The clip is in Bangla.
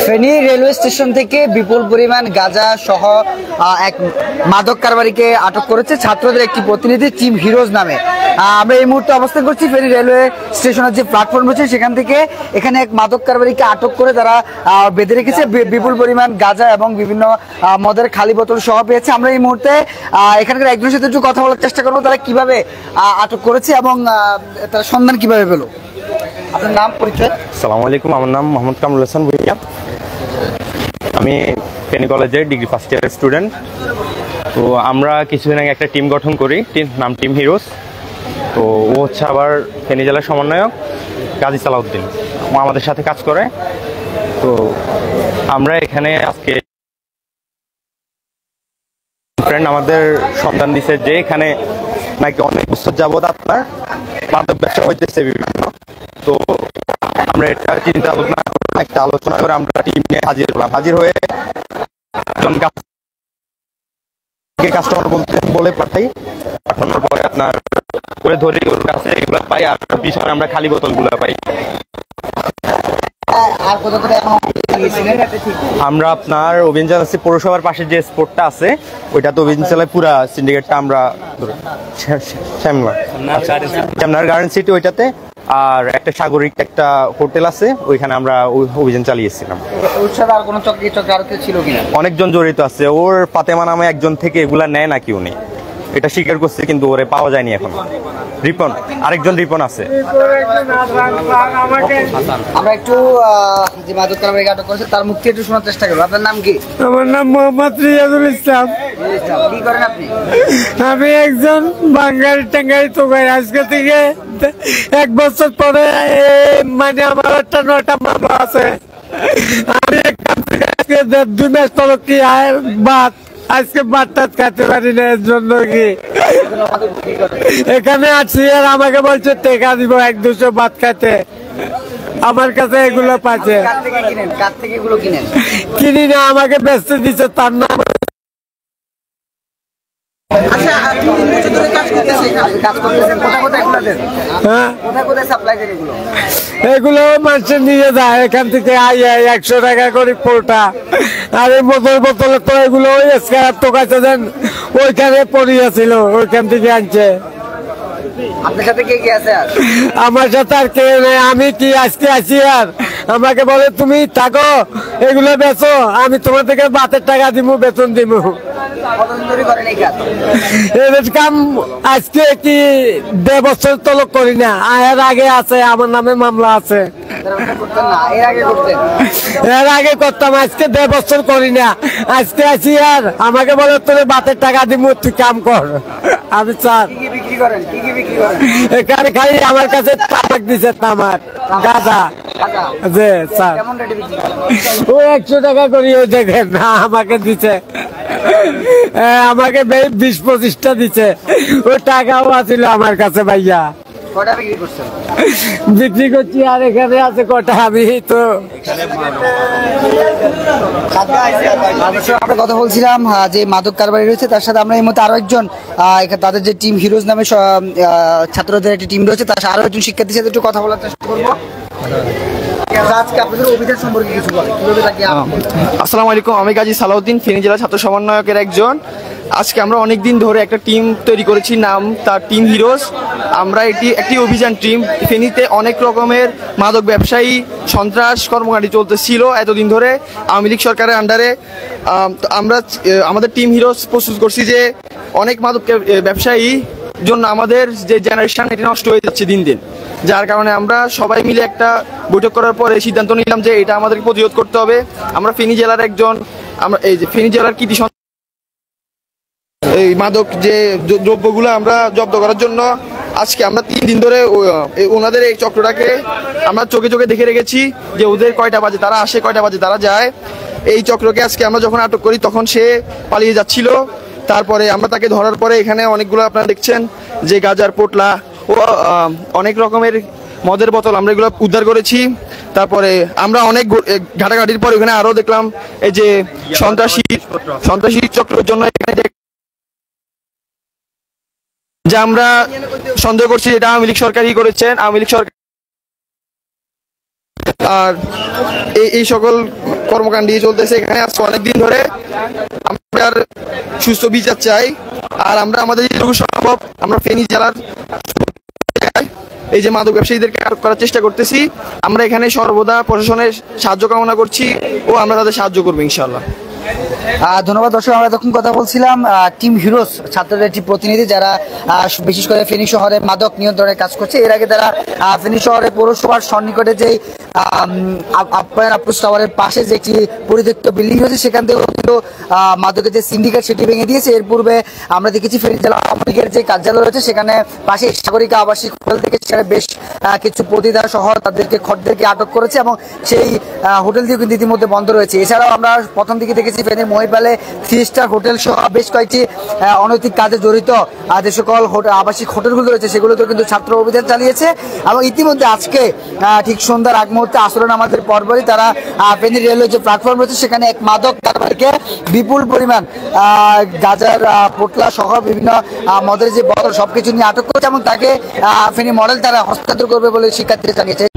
ফেনী রেলওয়ে স্টেশন থেকে বিপুল পরিমাণ গাঁজা সহ এক মাদক কারবারিকে আটক করেছে ছাত্রদের একটি প্রতিনিধি টিম হিরোজ নামে। আমরা এই মুহূর্তে অবস্থান করছি ফেনী রেলওয়ে স্টেশনের যে প্ল্যাটফর্ম রয়েছে সেখান থেকে। এখানে এক মাদক কারবারিকে আটক করে তারা বেঁধে রেখেছে, বিপুল পরিমাণ গাঁজা এবং বিভিন্ন মদের খালি বোতল সহ পেয়েছে। আমরা এই মুহূর্তে এখানকার একজনের সাথে একটু কথা বলার চেষ্টা করবো, তারা কিভাবে আটক করেছে এবং তারা সন্ধান কিভাবে পেল। আপনার নাম, পরিচয়? আসসালামু আলাইকুম, আমার নাম মোহাম্মদ কামরুল হাসান ভুইয়া। আমি ফেনী কলেজের ডিগ্রি ফার্স্ট ইয়ারের স্টুডেন্ট। তো আমরা কিছুদিন আগে একটা টিম গঠন করি, নাম টিম হিরোজ। তো ও হচ্ছে আবার ফেনী জেলার সমন্বয়ক গাজী সালাউদ্দিন, ও আমাদের সাথে কাজ করে। তো আমরা এখানে আজকে ফ্রেন্ড আমাদের সন্ধান দিছে যে এখানে নাকি অনেক বছর যাবৎ আপনার মাদক ব্যবসা হইতেছে বিভিন্ন। তো আমরা এটা চিন্তা ভাবনা একটা আলোচনা করে আমরা টিম নিয়ে হাজির হলাম। হাজির হয়ে কাস্টমার বলে পাঠানোর পরে আপনার করে ধরি ওর কাছে এগুলো পাই, আর পিছনে আমরা খালি বোতলগুলো পাই। আমরা আপনার অভিযান চালাচ্ছি পৌরসভার পাশে যে স্পোর্টটা আছে ওইটাতে অভিযান চালাই, পুরা সিন্ডিকেটটা আমরা শ্যামনার গার্ডেন সিটি ওইটাতে, আর একটা সাগরিক একটা হোটেল আছে ওইখানে আমরা অভিযান চালিয়েছিলাম। অনেকজন জড়িত আছে, ওর ফাতেমা নামে একজন থেকে এগুলা নেয় নাকি উনি এটা স্বীকার করছে, কিন্তু ওরে পাওয়া যায়নি এখন। রিপন, আরেকজন রিপন আছে। আমরা একটু যে মাদক কারবারি আটক করেছে তার মুখ থেকে একটু শোনার চেষ্টা করবো। আপনার নাম কি? আমার নাম মোহাম্মদ রিয়াজুল ইসলাম। কি করেন আপনি? আমি একজন বাঙালি টাঙ্গাই তো ভাই। আজকে থেকে 1 বছর পরে মানে আমার একটা 9টা মামলা আছে। আমি আজকে 2 মাস পর কি বাদ আজকে বাদ খাতে পারি না, এর জন্য কি এখানে আছি। আর আমাকে বলছে টেকা দিব 1-200 ভাত খাতে। আমার কাছে এগুলো পাচ্ছে, কিনি না, আমাকে ব্যস্ত দিচ্ছে তার নাম। এগুলো মানুষের নিয়ে যায় এখান থেকে 100 টাকা করে পোটা। আর এই বোতলে তো এগুলো টোকাইছে দেন ওইখানে পড়িয়েছিল, ওইখান থেকে আনছে। আপনার সাথে কে কে আছে? আমার সাথে আর কেউ নেই, আমি কি আজকে আছি। আর আমাকে বলে তুমি থাকো এগুলো বেচো, আমি তোমার থেকে ভাতের টাকা দিব, বেতন দিব। কাম আজকে কি 1.5 বছর তলক করি না, এর আগে আছে আমার নামে মামলা আছে। এর আগে করতাম, আজকে 1.5 বছর করি না। আজকে আছি আর আমাকে বলে তোর ভাতের টাকা দিব, তুই কাম কর। আমি স্যার এখানে খাই, আমার কাছে তামাক দিছে, তামাক গাঁজা যে স্যার ও 100 টাকা করি। ওই দেখেন আমাকে দিছে, আমাকে 20-25টা দিছে। ওই টাকাও আছিল আমার কাছে ভাইয়া, বিক্রি করছি। আর এখানে আছে কটা, আমি তো আমরা কথা বলছিলাম যে মাদক কারবারি রয়েছে তার সাথে। আমরা এই মধ্যে আরো একজন তাদের যে টিম হিরোজ নামে ছাত্রদের একটি টিম রয়েছে, তার আরো একজন শিক্ষার্থীর সাথে একটু কথা বলার চেষ্টা করবো। আসসালামু আলাইকুম, আমি গাজী সালাউদ্দিন, ফেনী জেলা ছাত্র সমন্বয়কের একজন। আজকে আমরা অনেকদিন ধরে একটা টিম তৈরি করেছি, নাম তার টিম হিরোজ। আমরা একটি অভিযান টিম। ফেনীতে অনেক রকমের মাদক ব্যবসায়ী সন্ত্রাস কর্মকাণ্ড চলতেছিল এতদিন ধরে আওয়ামী লীগ সরকারের আন্ডারে। আমরা আমাদের টিম হিরোজ প্রস্তুত করছি যে অনেক মাদক ব্যবসায়ী জন্য আমাদের যে জেনারেশন এটা নষ্ট হয়ে যাচ্ছে দিন দিন, যার কারণে আমরা সবাই মিলে একটা বৈঠক করার পরে সিদ্ধান্ত নিলাম যে এটা আমাদেরকে প্রতিরোধ করতে হবে। আমরা ফেনী জেলার আমরা এই যে ফেনী জেলার কৃতি এই মাদক যে দ্রব্যগুলো আমরা জব্দ করার জন্য আজকে আমরা 3 দিন ধরে ওনাদের এই চক্রটাকে আমরা চোখে চোখে দেখে রেখেছি যে ওদের কয়টা বাজে তারা আসে, কয়টা বাজে তারা যায়। এই চক্রকে আজকে আমরা যখন আটক করি তখন সে পালিয়ে যাচ্ছিল। তারপরে আমরা তাকে ধরার পরে এখানে অনেকগুলো আপনারা দেখছেন যে গাজার পোটলা ও অনেক রকমের মদের বোতল আমরা এগুলো উদ্ধার করেছি। তারপরে আমরা অনেক ঘাটাঘাটির পর ওখানে আরো দেখলাম এই যে সন্ত্রাসী চক্রের জন্য এখানে যে আমরা সন্দেহ করছি এটা আওয়ামী লীগ সরকারই করেছেন। আওয়ামী লীগ সরকার আর এই সকল কর্মকাণ্ডই চলতেছে এখানে আজকে অনেকদিন ধরে। আমরা সুস্থ বিচার চাই, আর আমরা আমাদের যেটুকু সম্ভব আমরা ফেনী জেলার এই যে মাদক ব্যবসায়ীদেরকে আটক করার চেষ্টা করতেছি। আমরা এখানে সর্বদা প্রশাসনের সাহায্য কামনা করছি ও আমরা তাদের সাহায্য করবো ইনশাআল্লাহ। ধন্যবাদ দর্শক, আমরা তখন কথা বলছিলাম টিম হিরোজ ছাত্রদের একটি প্রতিনিধি, যারা বিশেষ করে ফেনী শহরে মাদক নিয়ন্ত্রণের কাজ করছে। এর আগে তারা ফেনী শহরে পৌরসভার সন্নিকটে যে আপ্যায়ন আপ্রোচ টাওয়ারের পাশে যে একটি পরিত্যক্ত বিল্ডিং রয়েছে সেখান থেকে মাদকের যে সিন্ডিকেট সেটি ভেঙে দিয়েছে। এর পূর্বে আমরা দেখেছি ফেনী জেলা আওয়ামী লীগের যে কার্যালয় রয়েছে সেখানে পাশে সাগরিকা আবাসিক হোটেল থেকে সেখানে বেশ কিছু প্রতিদার সহ তাদেরকে খদ্দেরকে আটক করেছে এবং সেই হোটেলটিও কিন্তু ইতিমধ্যে বন্ধ রয়েছে। এছাড়াও আমরা প্রথম দিকে দেখেছি ফেনীর মহিপালে 3 স্টার হোটেল সহ বেশ কয়েকটি অনৈতিক কাজে জড়িত যে সকল আবাসিক হোটেলগুলো রয়েছে সেগুলোতেও কিন্তু ছাত্র অভিযান চালিয়েছে। এবং ইতিমধ্যে আজকে ঠিক সন্ধ্যার আগ মুহূর্তে আসরে নামাজের পরপরই তারা ফেনী রেলওয়ে যে প্ল্যাটফর্ম রয়েছে সেখানে এক মাদক কারবারিকে বিপুল পরিমাণ গাঁজার পোটলা সহ বিভিন্ন মদের যে বোতল সবকিছু নিয়ে আটক করেছে এবং তাকে ফেনী মডেল তারা হস্তান্তর করবে বলে শিক্ষার্থীরা জানিয়েছে।